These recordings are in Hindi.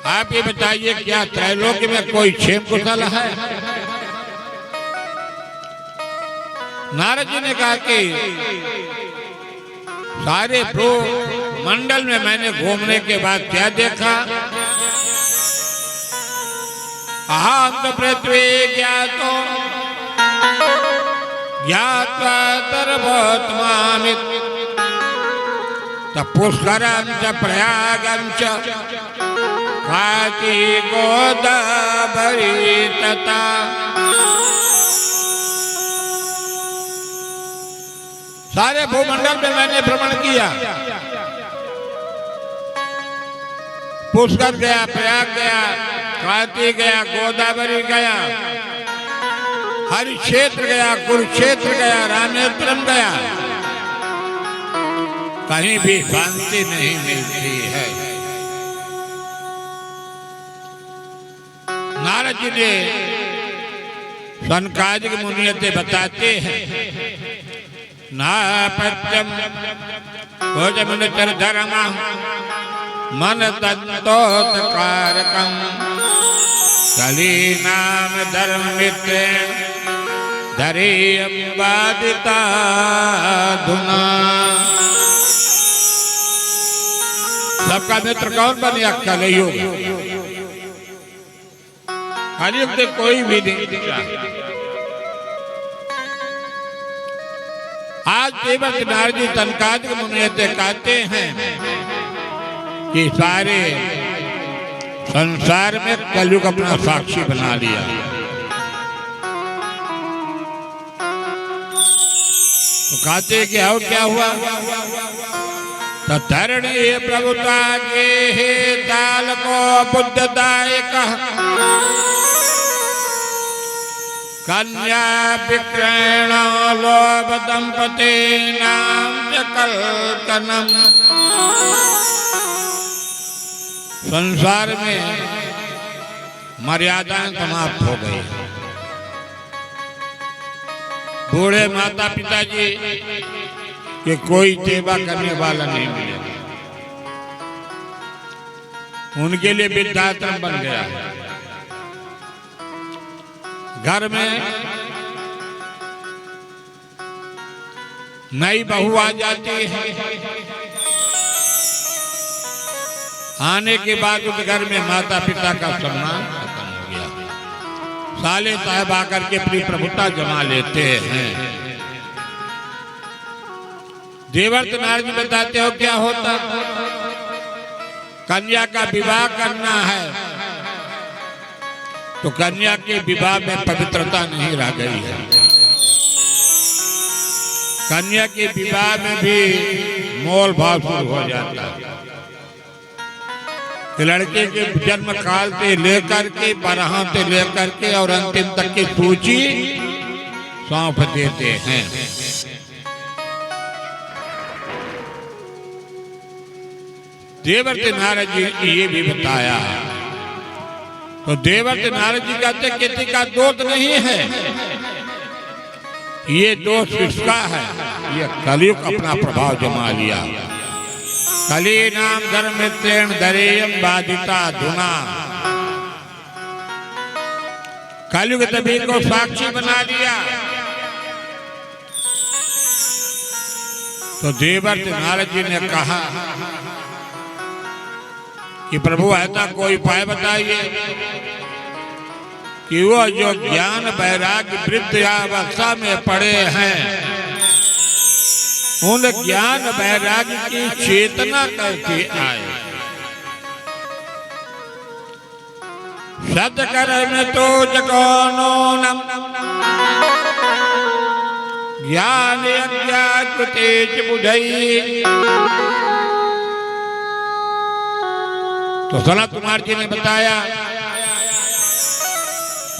आप ये बताइए, क्या त्रैलोक्य में कोई क्षेम कुशल है? नारद जी ने कहा कि सारे भ्रू मंडल में मैंने घूमने के बाद क्या देखा? अहं पृथ्वी ज्ञातो ज्ञात्वा सर्वोत्तमामित पुष्करं च प्रयागं च काशी गोदावरी तथा। सारे भूमंडल में मैंने भ्रमण किया। पुष्कर गया, प्रयाग गया, काशी गया, गोदावरी गया, हरि क्षेत्र गया, कुरुक्षेत्र गया, रामेश्वरम गया, कहीं भी शांति नहीं मिलती है। नारद जी ने सनकादिक मुनि से बताते हैं, नापत्यम भोजमनुचर धर्म मन तत्तोत्कारकम कली नाम धर्म मित्र धरेयम बाधिता धुना। सबका मित्र कौन बने? कलयुग। कलयुग से कोई भी नहीं दिखा। आज देवक नारद जी सनकादिक मुनि से कहते हैं कि सारे संसार में कलयुग अपना साक्षी बना लिया। तो कहते कि और क्या हुआ? तो धरणी प्रभुता के हे दाल को बुद्धदायक कन्या विक्रयण लोभ दंपति नाम च कल्कनम। संसार में मर्यादाएं समाप्त हो गई। बूढ़े माता पिताजी कि कोई सेवा करने वाला नहीं मिलेगा, उनके लिए वृद्धाश्रम बन गया है। घर में नई बहू आ जाती है, आने के बाद उस घर में माता पिता का सम्मान खत्म हो गया। साले साहब आकर के अपनी प्रभुता जमा लेते हैं। देवर्त नारद जी बताते हो क्या होता? कन्या का विवाह करना है तो कन्या के विवाह में पवित्रता नहीं रह गई है। कन्या के विवाह में भी मोल भाव शुरू हो जाता है। लड़के के जन्म काल से लेकर के 12 से लेकर के और अंतिम तक की सूची सौंप देते हैं। देवर्षि नारद जी ने ये भी बताया। तो देवर्षि नारद जी कहते किसी का दोष नहीं है, ये दोष इसका है, ये कलयुग अपना प्रभाव जमा लिया। कली नाम धर्मित्रेण धरेयम बाधिता धुना। कलयुग तभी को साक्षी बना लिया। तो देवर्षि नारद जी ने कहा कि प्रभु ऐसा कोई उपाय बताइए कि वो जो ज्ञान वैराग्य वृद्धावस्था में पड़े हैं, उन ज्ञान वैराग्य की चेतना कैसे आए। सत्कर्म तो जगोनो नम ज्ञान अज्ञात तेज बुझई। तो सनत कुमार जी ने बताया,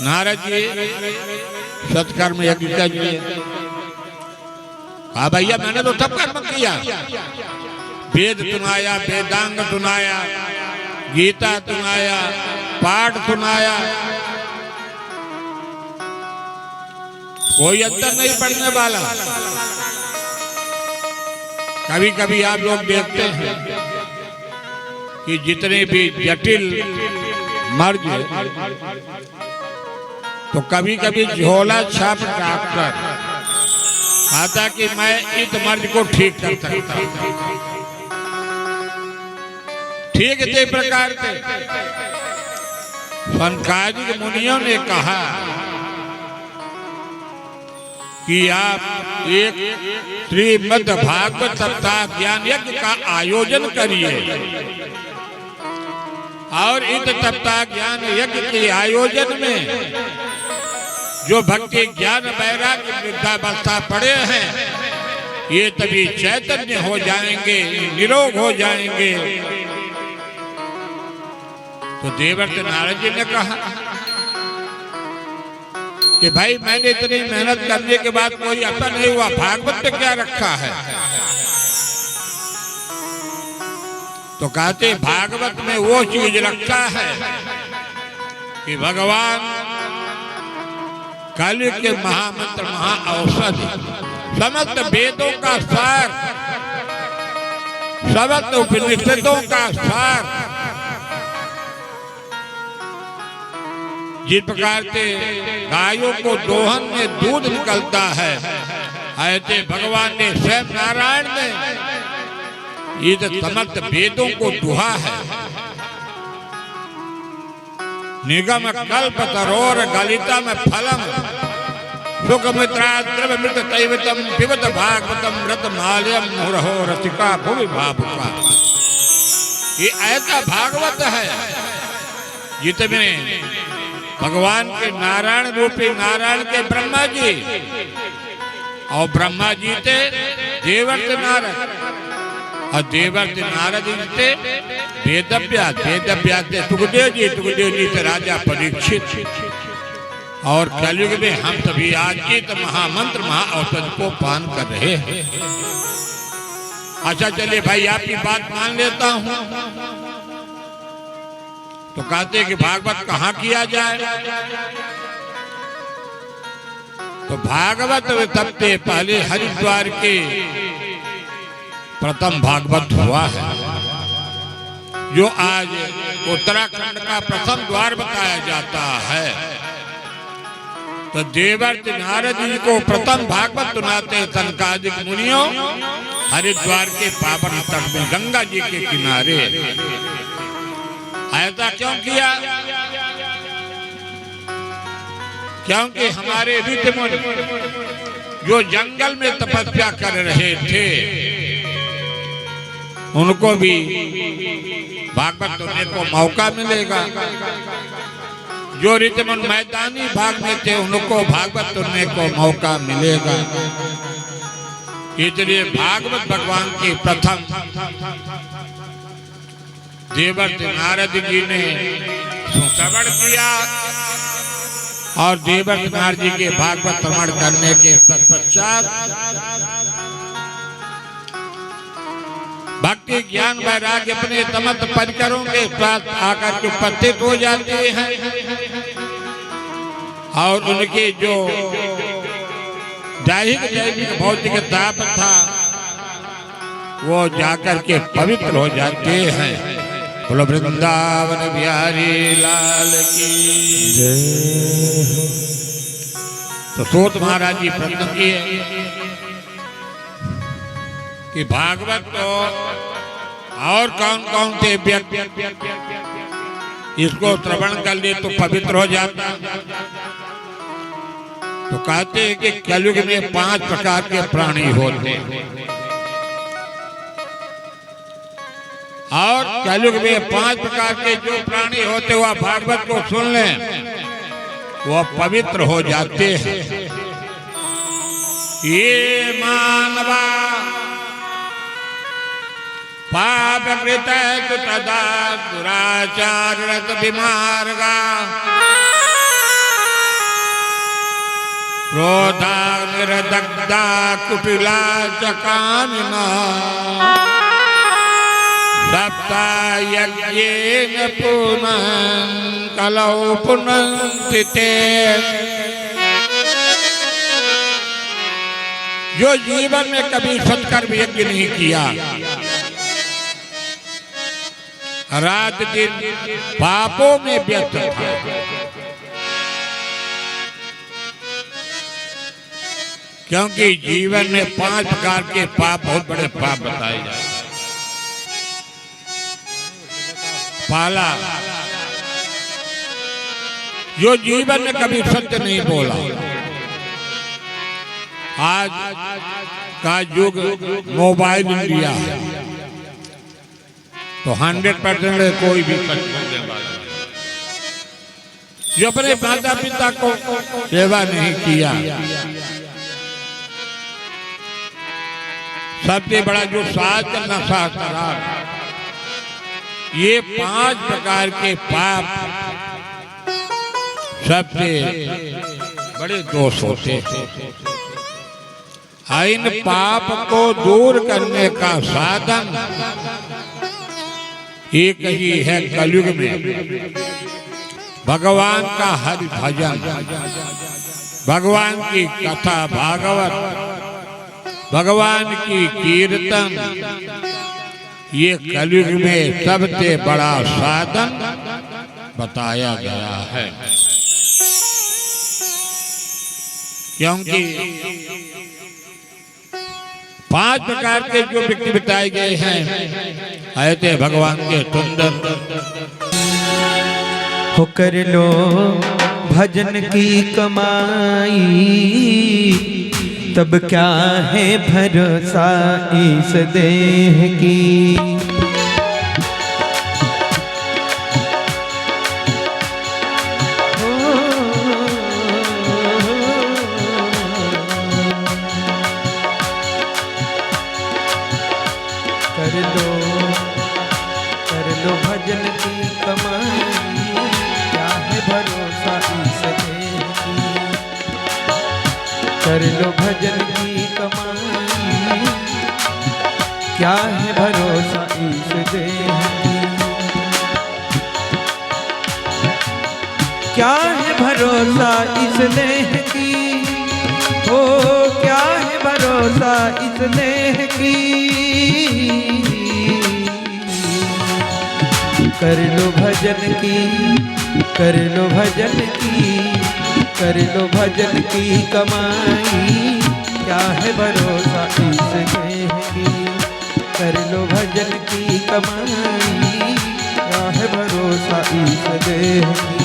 नारद जी सत्कर्म यज्ञ कीजिए। हाँ भैया, मैंने तो सब कर्म किया, वेद सुनाया, वेदांग सुनाया, गीता सुनाया, पाठ सुनाया, कोई अंतर नहीं पड़ने वाला। कभी कभी आप लोग देखते हैं कि जितने भी जटिल मर्ज तो कभी कभी झोला छाप डॉक्टर कहता कि मैं इस मर्ज को ठीक कर सकता हूं। ठीक इसी प्रकार से सनकादिक मुनियों ने कहा कि आप एक श्रीमद् भागवत सप्ताह ज्ञान यज्ञ का आयोजन करिए और इस सप्ताह ज्ञान यज्ञ के आयोजन में जो भक्ति ज्ञान वैराग्य वृद्धावस्था पड़े हैं ये तभी चैतन्य हो जाएंगे, निरोग हो जाएंगे। तो देवर्षि नारद जी ने कहा कि भाई मैंने इतनी मेहनत करने के बाद कोई असर नहीं हुआ, भागवत में क्या रखा है? तो कहते भागवत में वो चीज रखा है कि भगवान कलयुग के महामंत्र महाऔषधि समस्त वेदों का सार, समस्त उपनिषदों का सार, जिस प्रकार से गायों को दोहन में दूध निकलता है ऐसे भगवान ने स्वयं नारायण ने ये समस्त वेदों को दुहा है। निगम कल्प तरोर गलिता में फलम सुखमित्रा द्रवमृत तैवतम पिबत भागवतम रत माल्यम मुरहो रसिका भुवि भावुका। ये ऐसा भागवत है जिसमें भगवान के नारायण रूपी नारायण के ब्रह्मा जी और ब्रह्मा जी थे देवर्षि नारद और देवर्षि नारद जी थे वेदव्यास, वेदव्यास थे सुखदेव जी थे राजा परीक्षित। और कलयुग में हम सभी आज एक महामंत्र महाऔषध को पान कर रहे हैं। अच्छा चलिए भाई आपकी बात मान लेता हूं। तो कहते कि भागवत कहाँ किया जाए? तो भागवत सबसे पहले हरिद्वार के प्रथम भागवत हुआ है जो आज उत्तराखंड का प्रथम द्वार बताया जाता है। तो देवर्षि नारद जी को प्रथम भागवत सुनाते सनकादिक मुनियों हरिद्वार के पावन तट में गंगा जी के किनारे। ऐसा क्यों किया? क्योंकि हमारे ऋषि मुनि जो जंगल में तपस्या कर रहे थे उनको भी भागवत सुनने को मौका मिलेगा। जो ऋषि मुनि मैदानी भाग में थे उनको भागवत सुनने को मौका मिलेगा। इसलिए भागवत भगवान की प्रथम देवर्षि नारद जी ने श्रवण किया और देवर्षि नारद जी के भागवत श्रवण करने के पश्चात भक्ति ज्ञान वैराग्य अपने समस्त परिकरों के साथ आकर के उपस्थित हो जाते हैं और उनके जो दैहिक जैविक भौतिक ताप था वो जाकर के पवित्र हो जाते हैं। बोलो वृंदावन बिहारी लाल की जय। तो सूत महाराज जी प्रश्न किए कि भागवत तो और कौन कौन से व्यक्ति इसको श्रवण कर ले तो पवित्र हो जाता? तो कहते हैं कि कलयुग में 5 प्रकार के प्राणी होते हैं और कलयुग में 5 प्रकार के जो प्राणी होते हुआ भागवत को सुन लें वो पवित्र हो जाते हैं। ये मानवा पाप कृत तदा दुराचार रत विमार्गा क्रोधा निर्दग्धा कुटिला चकामिना सप्ता यज्ञेन पुनः कलौ पुनन्ति ते। जो जीवन में कभी सत्कर्म यज्ञ नहीं किया रात दिन पापों में व्यस्त था। क्योंकि जीवन में 5 प्रकार के पाप, बहुत बड़े पाप बताए जाए। पहला, जो जीवन में कभी सत्य नहीं बोला। आज का युग मोबाइल इंडिया है, तो 100% कोई भी सच बोलने वाला नहीं। जो अपने माता पिता को सेवा नहीं किया, सबसे बड़ा जो साथ नशा शराब, ये 5 प्रकार के पाप सबसे बड़े दोष होते हैं। इन पाप को दूर करने का साधन एक ही है कलयुग में भगवान का हरि भजन, भगवान की कथा भागवत, भगवान की कीर्तन। ये कलयुग में सबसे बड़ा साधन बताया गया है। क्योंकि 5 प्रकार के जो व्यक्ति बताए गए हैं ऐसे भगवान के सुंदर। हो कर लो भजन की कमाई, तब क्या है भरोसा इस देह की। कर लो भजन की कमाई, क्या है भरोसा इस देह की। कर लो भजन की कमाई, क्या है भरोसा इस देह की। क्या है भरोसा इस देह की, हो क्या है भरोसा इस देह की। कर लो भजन की, कर लो भजन की, कर लो भजन की कमाई, क्या है भरोसा इस देह की। कर लो भजन की कमाई, क्या है भरोसा इस देह की।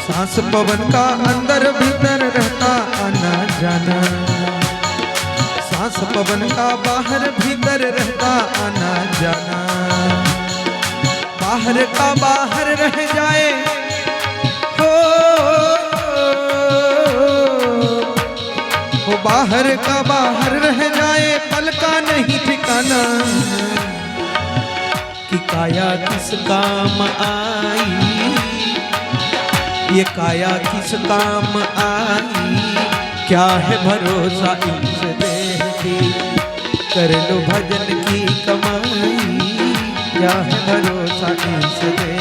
सांस पवन का अंदर भीतर रहता आना जाना, सांस पवन का बाहर भीतर रहता आना जाना। बाहर का बाहर रह जाए, हो बाहर का बाहर रह जाए, पल का नहीं ठिकाना। कि काया किस काम आई, ये काया किस काम आई, क्या है भरोसा इस देह की। कर लो भजन की कमाई, क्या है भरोसा इस देह